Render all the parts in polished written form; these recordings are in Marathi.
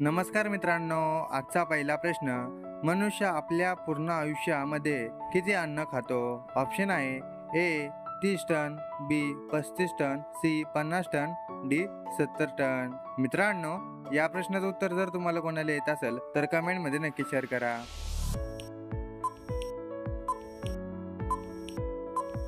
नमस्कार मित्रांनो, आजचा पहिला प्रश्न. मनुष्य आपल्या पूर्ण आयुष्यामध्ये किती अन्न खातो? ऑप्शन आहे A 30 ton, B 35 ton, C 50 ton, D 70 ton. मित्रांनो, या प्रश्नाचं उत्तर जर तुम्हाला कोणाला येत असेल तर कमेंटमध्ये नक्की शेअर करा.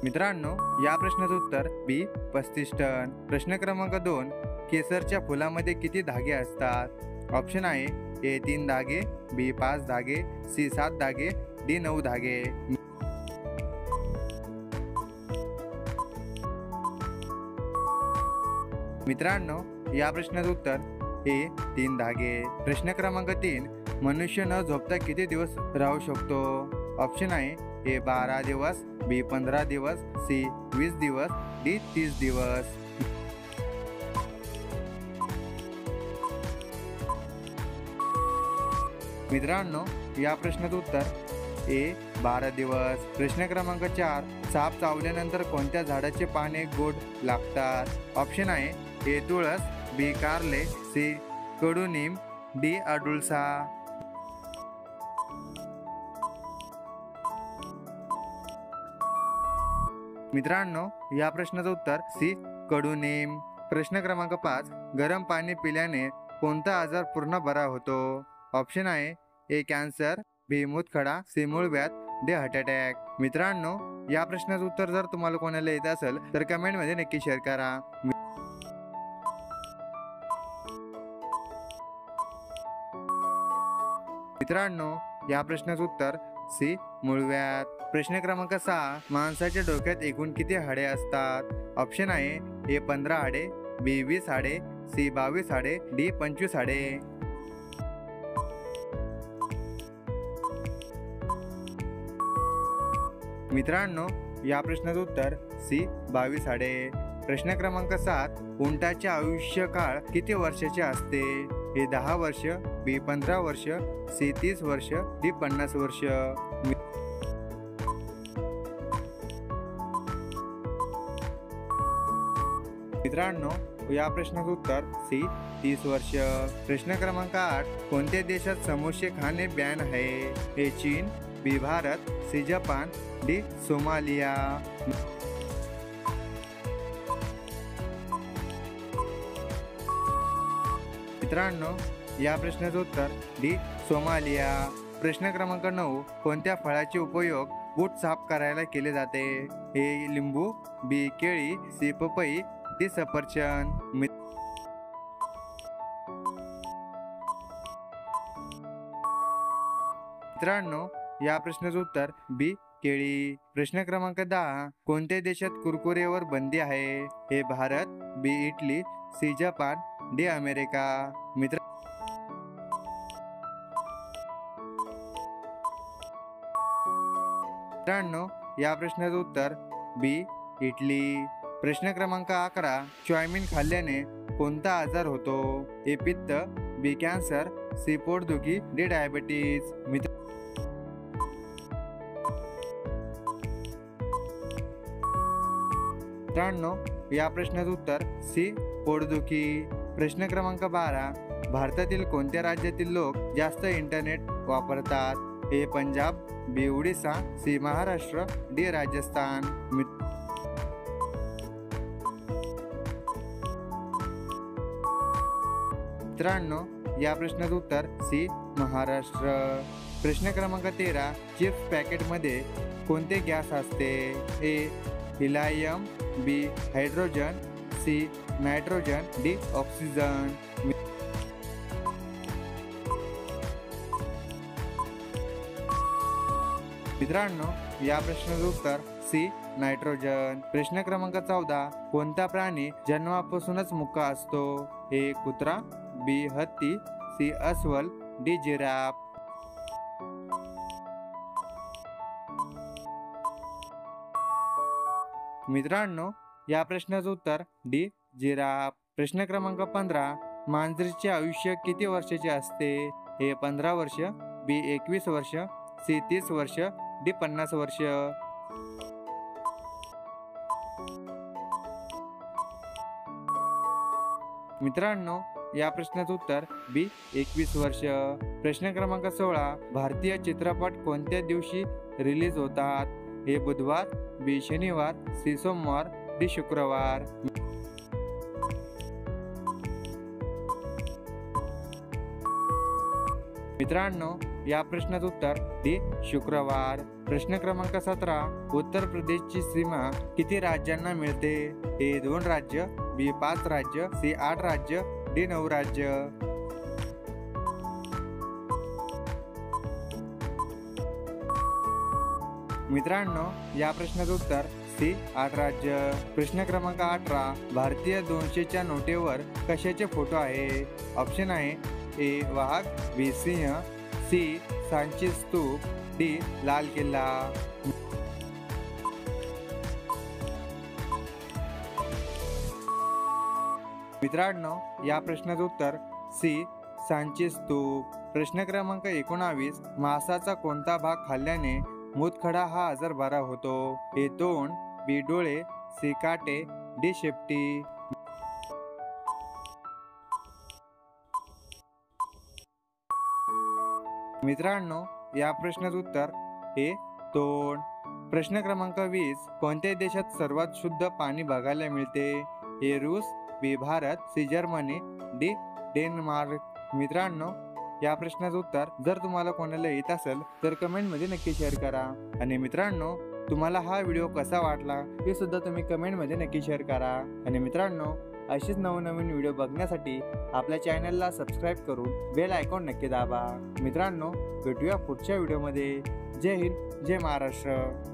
मित्रांनो, या प्रश्नाचं उत्तर बी 35 टन. प्रश्न क्रमांक 2. केसरच्या फुलामध्ये किती धागे असतात? ऑप्शन आहे ए 3 धागे, बी 5 धागे, सी 7 धागे, डी 9 धागे. मित्रांनो, या प्रश्नाचं उत्तर ए 3 धागे. प्रश्न क्रमांक 3. मनुष्य न झोपता किती दिवस राहू शकतो? ऑप्शन आहे ए 12 दिवस, बी 15 दिवस, सी 20 दिवस, डी 30 दिवस. मित्रांनो, या प्रश्नाचं उत्तर ए 12 दिवस. प्रश्न क्रमांक 4. साप चावल्यानंतर कोणत्या झाडाचे पाने गोड लागतात? ऑप्शन आहे ए तुळस, बी कारले, सी कडुनिंब, डी अडुळसा. मित्रांनो, या प्रश्नाचं उत्तर सी कडुनिंब. प्रश्न क्रमांक 5. गरम पाणी पिल्याने कोणता आजार पूर्ण बरा होतो? ऑप्शन आहे ए कॅन्सर, बी मूतखडा, सी मूळव्याध, डी हार्ट अटॅक. मित्रांनो, या प्रश्नाचं उत्तर जर तुम्हाला कोणाला येत असेल तर कमेंटमध्ये नक्की शेअर करा. मित्रांनो, या प्रश्नाचं उत्तर सी मूळव्याध. प्रश्न क्रमांक 6. माणसाच्या डोक्यात एकूण किती हाडे असतात? ऑप्शन आहे ए 15 हाडे, बी 20 हाडे, सी 22 हाडे, डी 25 हाडे. मित्रांनो, या प्रश्नाचं उत्तर सी 22 हाडे. प्रश्न क्रमांक 7. उंटाचे आयुष्यकाळ किती वर्षाचे असते? ए 10 वर्ष, बी 15 वर्ष, सी 30 वर्ष, डी 50 वर्ष. मित्रांनो, या प्रश्नाचं उत्तर सी 30 वर्ष. प्रश्न क्रमांक 8. कोणत्या देशात समोसे खाणे बॅन आहे? ए चीन, बी भारत, सी जपान, डी सोमालिया. मित्रांनो, या प्रश्नाचं उत्तर डी सोमालिया. प्रश्न क्रमांक 9. कोणत्या फळाचे उपयोग बूट साफ करायला केले जाते? ए लिंबू, बी केळी, सी पपई, डी सफरचंद. मित्रांनो, या प्रश्नाचं उत्तर बी केळी. प्रश्न क्रमांक 10. कोणत्या देशात कुरकुरेवर बंदी आहे? A Bharat, B Italy, C जपान, डी अमेरिका. मित्रांनो, या प्रश्नाचं उत्तर बी इटली. प्रश्न क्रमांक 11. चॉयमीन खाल्ल्याने कोणता आजार होतो? ए पित्त, बी कॅन्सर, सी पोटदुखी, डी डायबिटीज. मित्रांनो, या प्रश्नाचं उत्तर सी पोटदुखी. प्रश्न क्रमांक 12. भारतातील कोणत्या राज्यातील लोक जास्त इंटरनेट वापरतात? ए पंजाब, बी ओडिसा, सी महाराष्ट्र, डी राजस्थान. मित्रांनो, या प्रश्नाचं उत्तर सी महाराष्ट्र. प्रश्न क्रमांक 13. चिप्स पॅकेटमध्ये कोणते गॅस असते? A helium, B hydrogen, C nitrogen, D oxygen. मित्रांनो, या प्रश्नाचं उत्तर सी नायट्रोजन. प्रश्न क्रमांक 14. कोणता प्राणी जन्मापासूनच मुका असतो? ए कुत्रा, बी हत्ती, सी अस्वल, डी जिराफ. मित्रांनो, या प्रश्नाचं उत्तर डी जिराफ. प्रश्न क्रमांक 15. मांजरीचे आयुष्य किती वर्षाचे असते? ए 15 वर्ष, बी 21 वर्ष, सी 30 वर्ष, डी 50 वर्ष. मित्रांनो, या प्रश्नाचं उत्तर बी 21 वर्ष. प्रश्न क्रमांक 16, भारतीय चित्रपट कोणत्या दिवशी रिलीज होतात? ए बुधवार, बी शनिवार, सी सोमवार, डी शुक्रवार. मित्रांनो, या प्रश्नाचं उत्तर डी शुक्रवार. प्रश्न क्रमांक 17, उत्तर प्रदेशची सीमा किती राज्यांना मिळते? ए 2 राज्य, बी 5 राज्य, सी 8 राज्य, डी 9 राज्य. मित्रांनो, या प्रश्नाचं उत्तर सी 8 राज्य. प्रश्न क्रमांक 18, भारतीय 200च्या नोटेवर कशाचे फोटो आहे? ऑप्शन आहे ए वाघ, बी सिंह, सी सांची स्तूप, डी लाल किल्ला. मित्रांनो, या प्रश्नाचं उत्तर सी सांची स्तूप. प्रश्न क्रमांक 19, मांसाचा कोणता भाग खाल्ल्याने मूतखडा हा आजार बरा होतो? ए तोंड, बी डोळे, सी काटे, डी शेपटी. मित्रांनो, या प्रश्नाचं उत्तर ए तोंड. प्रश्न क्रमांक 20, कोणत्या देशात सर्वात शुद्ध पाणी बघायला मिळते? ए रूस, B Bharat, C Germany, D Denmark. मित्रांनो, या प्रश्नाचं उत्तर जर तुम्हाला कोणाला येत असेल तर कमेंटमध्ये नक्की शेअर करा. आणि मित्रांनो, तुम्हाला हा व्हिडिओ कसा वाटला हे सुद्धा तुम्ही कमेंटमध्ये नक्की शेअर करा. आणि मित्रांनो, असेच नवनवीन व्हिडिओ बघण्यासाठी आपल्या चॅनलला सबस्क्राईब करून बेल आयकॉन नक्की दाबा. मित्रांनो, भेटूया पुढच्या व्हिडिओमध्ये. जय हिंद, जय महाराष्ट्र.